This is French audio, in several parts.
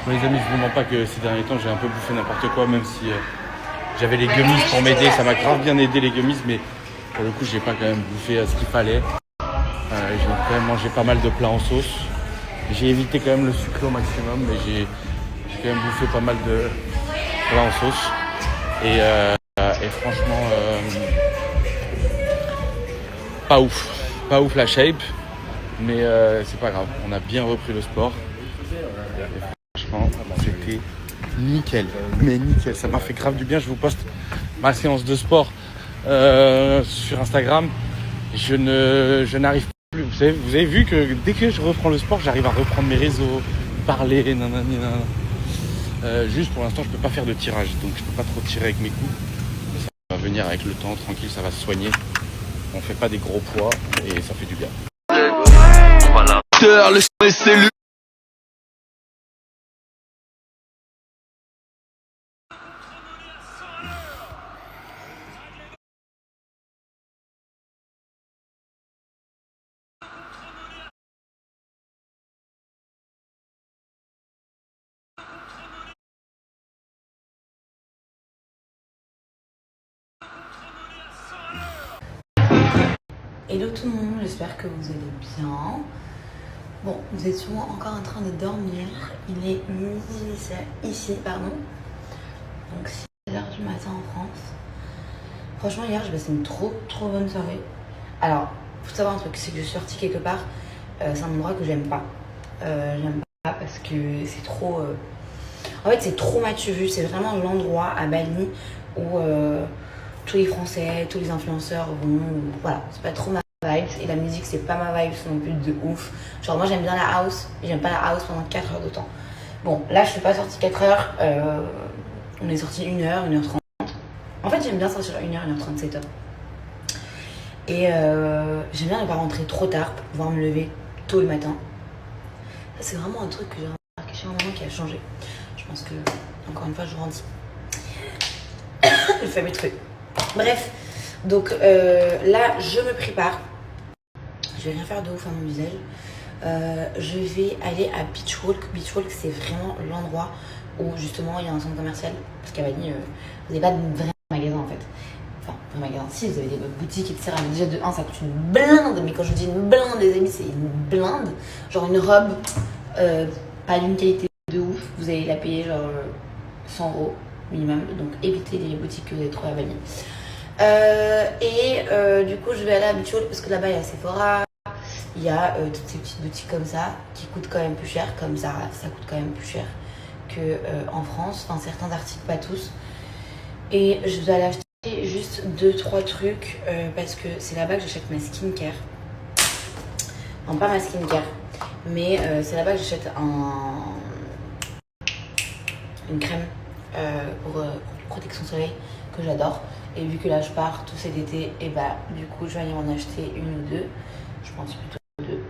Bon, les amis, je vous mens pas que ces derniers temps j'ai un peu bouffé n'importe quoi, même si j'avais les gummies pour m'aider, ça m'a grave bien aidé les gummies, mais pour le coup j'ai pas quand même bouffé ce qu'il fallait. J'ai quand même mangé pas mal de plats en sauce. J'ai évité quand même le sucre au maximum, mais j'ai quand même bouffé pas mal de plats en sauce. Et franchement, pas ouf la shape, mais c'est pas grave, on a bien repris le sport. Et franchement, c'était nickel, mais nickel, ça m'a fait grave du bien. Je vous poste ma séance de sport sur Instagram. Je n'arrive plus, vous avez vu que dès que je reprends le sport, j'arrive à reprendre mes réseaux, parler, nanani. Juste pour l'instant, je peux pas faire de tirage, donc je peux pas trop tirer avec mes coups. Mais ça va venir avec le temps, tranquille, ça va se soigner. On fait pas des gros poids et ça fait du bien. On va là. Le cellules. Hello tout le monde, j'espère que vous allez bien. Bon, vous êtes sûrement encore en train de dormir. Il est midi ici, pardon. Donc 6h du matin en France. Franchement, hier, j'ai passé une trop bonne soirée. Alors, faut savoir un truc, c'est que je suis sortie quelque part. C'est un endroit que j'aime pas. J'aime pas parce que c'est trop... En fait, c'est trop match vu. C'est vraiment l'endroit à Bali où... tous les Français, tous les influenceurs vont... Voilà, c'est pas trop ma vibe. Et la musique, c'est pas ma vibe non plus de ouf. Genre, moi, j'aime bien la house. Et j'aime pas la house pendant 4 heures de temps. Bon, là, je suis pas sortie 4 heures. On est sorti 1h, 1h30. En fait, j'aime bien sortir 1h, 1h30, c'est top. Et j'aime bien ne pas rentrer trop tard pour pouvoir me lever tôt le matin. Ça, c'est vraiment un truc que j'ai remarqué chez un moment qui a changé. Je pense que, encore une fois, je grandis. Le fameux truc. Bref, donc là, je me prépare. Je vais rien faire de ouf à mon visage. Je vais aller à Beach Walk. Beach Walk, c'est vraiment l'endroit où justement il y a un centre commercial. Parce qu'à Bali, vous n'avez pas de vrai magasin en fait. Enfin, un magasin, si, vous avez des boutiques, etc. Mais déjà, de 1, ça coûte une blinde. Mais quand je dis une blinde, les amis, c'est une blinde. Genre une robe, pas d'une qualité de ouf. Vous allez la payer genre 100 € minimum. Donc évitez les boutiques que vous avez trouvées à Bali. Du coup, je vais aller à Beach Walk parce que là-bas, il y a Sephora. Il y a toutes ces petites boutiques comme ça qui coûtent quand même plus cher. Comme ça coûte quand même plus cher qu'en France. Enfin, certains articles, pas tous. Et je vais aller acheter juste 2-3 trucs parce que c'est là-bas que j'achète ma skincare. Non, pas ma skincare, mais c'est là-bas que j'achète une crème pour protection soleil que j'adore. Et vu que là je pars tout cet été, et bah du coup je vais aller en acheter 1 ou 2. Je pense plutôt 2.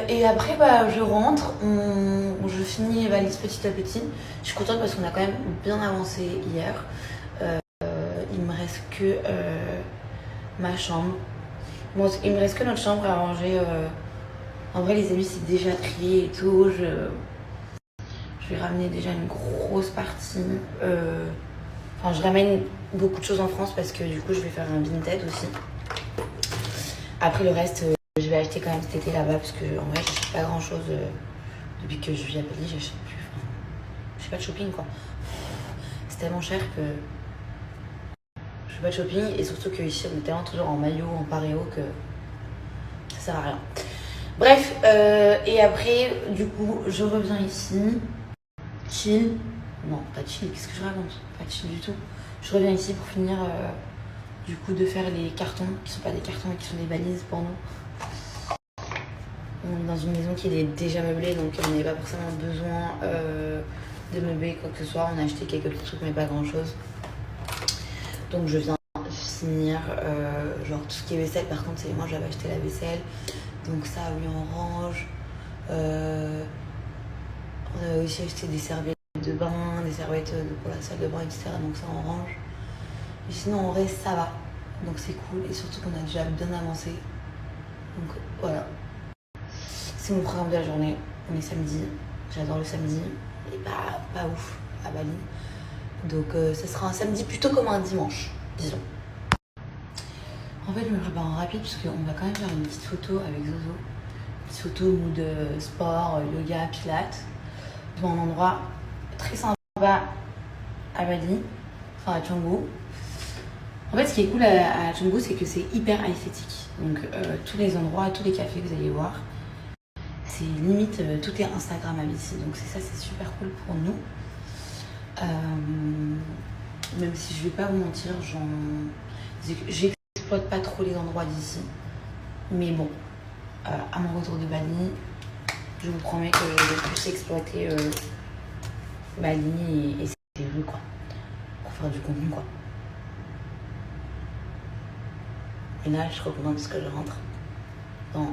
Et après bah je rentre, je finis les valises petit à petit. Je suis contente parce qu'on a quand même bien avancé hier. Il me reste que ma chambre. Bon, il me reste que notre chambre à ranger. En vrai les amis, c'est déjà trié et tout. Je vais ramener déjà une grosse partie. Enfin, je ramène beaucoup de choses en France parce que du coup, je vais faire un Vinted aussi. Après, le reste, je vais acheter quand même cet été là-bas parce que en vrai, j'achète pas grand-chose depuis que je vis à Bali. J'achète plus. Enfin, je fais pas de shopping quoi. C'est tellement cher que je fais pas de shopping et surtout qu'ici, on est tellement toujours en maillot, en paréo que ça sert à rien. Bref, et après, du coup, je reviens ici. Chill. Non, pas chill, qu'est-ce que je raconte? Pas chill du tout. Je reviens ici pour finir du coup de faire les cartons, qui sont pas des cartons mais qui sont des valises pour nous. On est dans une maison qui est déjà meublée, donc on n'avait pas forcément besoin de meubler quoi que ce soit. On a acheté quelques petits trucs mais pas grand chose. Donc je viens finir genre tout ce qui est vaisselle. Par contre c'est moi j'avais acheté la vaisselle. Donc ça oui on range. On avait aussi acheté des serviettes de bain, des serviettes pour la salle de bain, etc. Donc ça on range. Et sinon en reste ça va. Donc c'est cool et surtout qu'on a déjà bien avancé. Donc voilà. C'est mon programme de la journée. On est samedi. J'adore le samedi, et pas ouf à Bali. Donc ce sera un samedi plutôt comme un dimanche, disons. En fait, je me prépare en rapide parce qu'on va quand même faire une petite photo avec Zozo. Une petite photo mood sport, yoga, pilates. Dans un endroit très sympa à Bali, enfin à Canggu. En fait, ce qui est cool à Canggu, c'est que c'est hyper esthétique. Donc tous les endroits, tous les cafés que vous allez voir, c'est limite, tout est Instagrammable ici. Donc c'est super cool pour nous. Même si je vais pas vous mentir, j'exploite pas trop les endroits d'ici. Mais bon, à mon retour de Bali, je vous promets que je vais plus exploiter Bali et ses rues, quoi. Pour faire du contenu, quoi. Et là, je suis trop contente parce que je rentre dans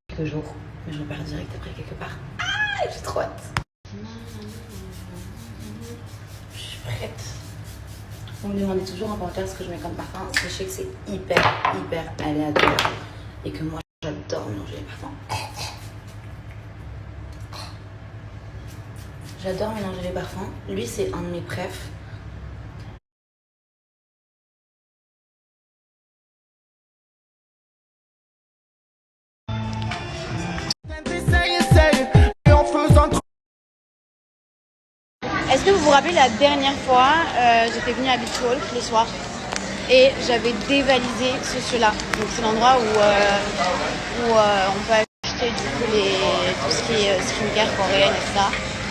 quelques jours. Mais je repars direct après quelque part. Ah, j'ai trop hâte. Je suis prête. Vous me demandez toujours en commentaire ce que je mets comme parfum. Sachez que c'est hyper aléatoire. Et que moi, j'adore mélanger les parfums. J'adore mélanger les parfums. Lui, c'est un de mes préfs. Est-ce que vous vous rappelez la dernière fois, j'étais venue à Beach Walk les soirs et j'avais dévalisé ce ceux-là. Donc c'est l'endroit où on peut acheter du coup tout ce qui est skincare coréenne et ça.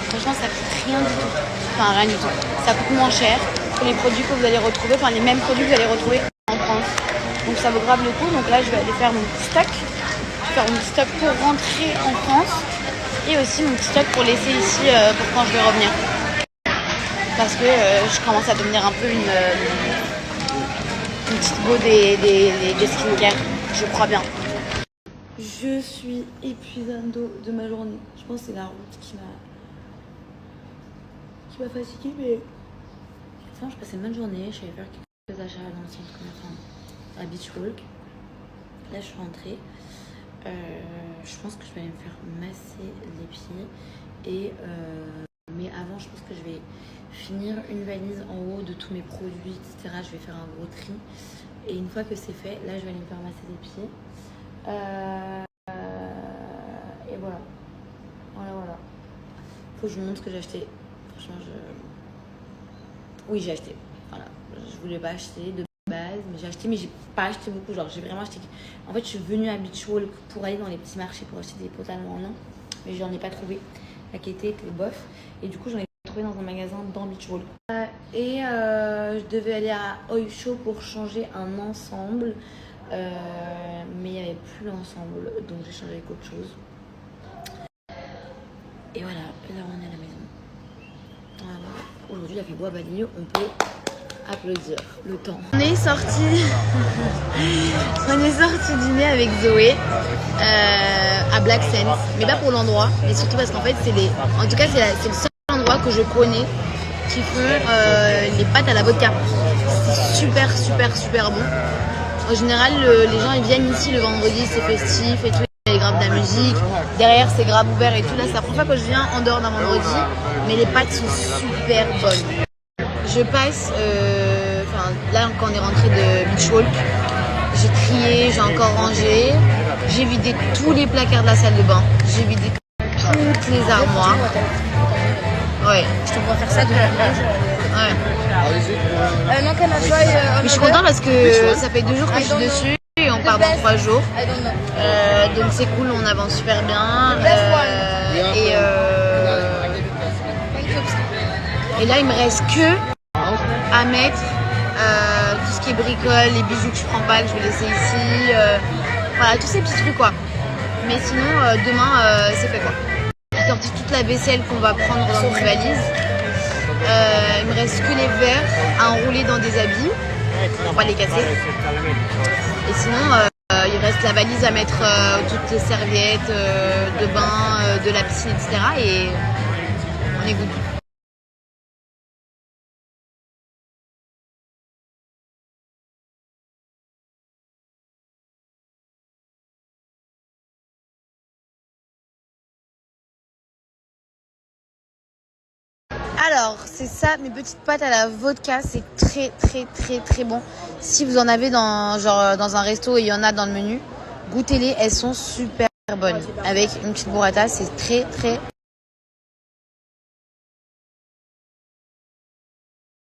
Franchement, ça coûte rien du tout. Enfin, rien du tout. Ça coûte moins cher que les produits que vous allez retrouver, enfin les mêmes produits que vous allez retrouver en France. Donc ça vaut grave le coup. Donc là, je vais aller faire mon petit stock. Je vais faire mon petit stock pour rentrer en France et aussi mon petit stock pour laisser ici pour quand je vais revenir. Parce que je commence à devenir un peu une petite go des skincare, je crois bien. Je suis épuisando de ma journée. Je pense que c'est la route qui m'a fatiguée, mais... Enfin, je passais une bonne journée, je suis allée faire quelques achats dans le centre commercial à Beach Walk. Là, je suis rentrée. Je pense que je vais aller me faire masser les pieds et... mais avant, je pense que je vais finir une valise en haut de tous mes produits, etc. Je vais faire un gros tri. Et une fois que c'est fait, là, je vais aller me faire masser les pieds. Et voilà. Voilà. Faut que je vous montre ce que j'ai acheté. Franchement, oui, j'ai acheté. Voilà. Je voulais pas acheter de base, mais j'ai acheté, mais j'ai pas acheté beaucoup. Genre, j'ai vraiment acheté... En fait, je suis venue à Beach Walk pour aller dans les petits marchés pour acheter des pantalons en un. Mais j'en ai pas trouvé. La qualité était bof. Et du coup, j'en ai trouvé dans un magasin dans Beach Walk. Je devais aller à Oysho pour changer un ensemble. Mais il n'y avait plus l'ensemble. Donc j'ai changé avec autre chose. Et voilà. Et là, on est à la maison. Voilà. Aujourd'hui, il a fait beau à Bali. On peut applaudir le temps. On est sorti dîner avec Zoé à Black Sands, mais pas pour l'endroit, mais surtout parce qu'en fait c'est le seul endroit que je connais qui font les pâtes à la vodka. C'est super bon. En général, les gens ils viennent ici le vendredi, c'est festif et tout, il y a grave de la musique. Derrière c'est grave ouvert et tout. Là c'est la première fois que je viens en dehors d'un vendredi, mais les pâtes sont super bonnes. Je passe, là quand on est rentré de Beach Walk, j'ai trié, j'ai encore rangé, j'ai vidé tous les placards de la salle de bain, j'ai vidé toutes les armoires. Ouais. Je te vois faire ça depuis Ouais. Mais je suis contente parce que ça fait 2 jours que je suis dessus et on part dans 3 jours. Donc c'est cool, on avance super bien. Et là il me reste que à mettre tout ce qui est bricole, les bijoux que je prends pas, que je vais laisser ici, voilà, tous ces petits trucs quoi. Mais sinon demain c'est fait quoi. J'ai sorti toute la vaisselle qu'on va prendre dans une valise. Il me reste que les verres à enrouler dans des habits pour pas les casser. Et sinon il reste la valise à mettre toutes les serviettes de bain, de la piscine, etc. Et on est good. Alors, c'est ça, mes petites pâtes à la vodka, c'est très très très très bon. Si vous en avez dans un resto et il y en a dans le menu, goûtez-les, elles sont super bonnes. Avec une petite burrata, c'est très très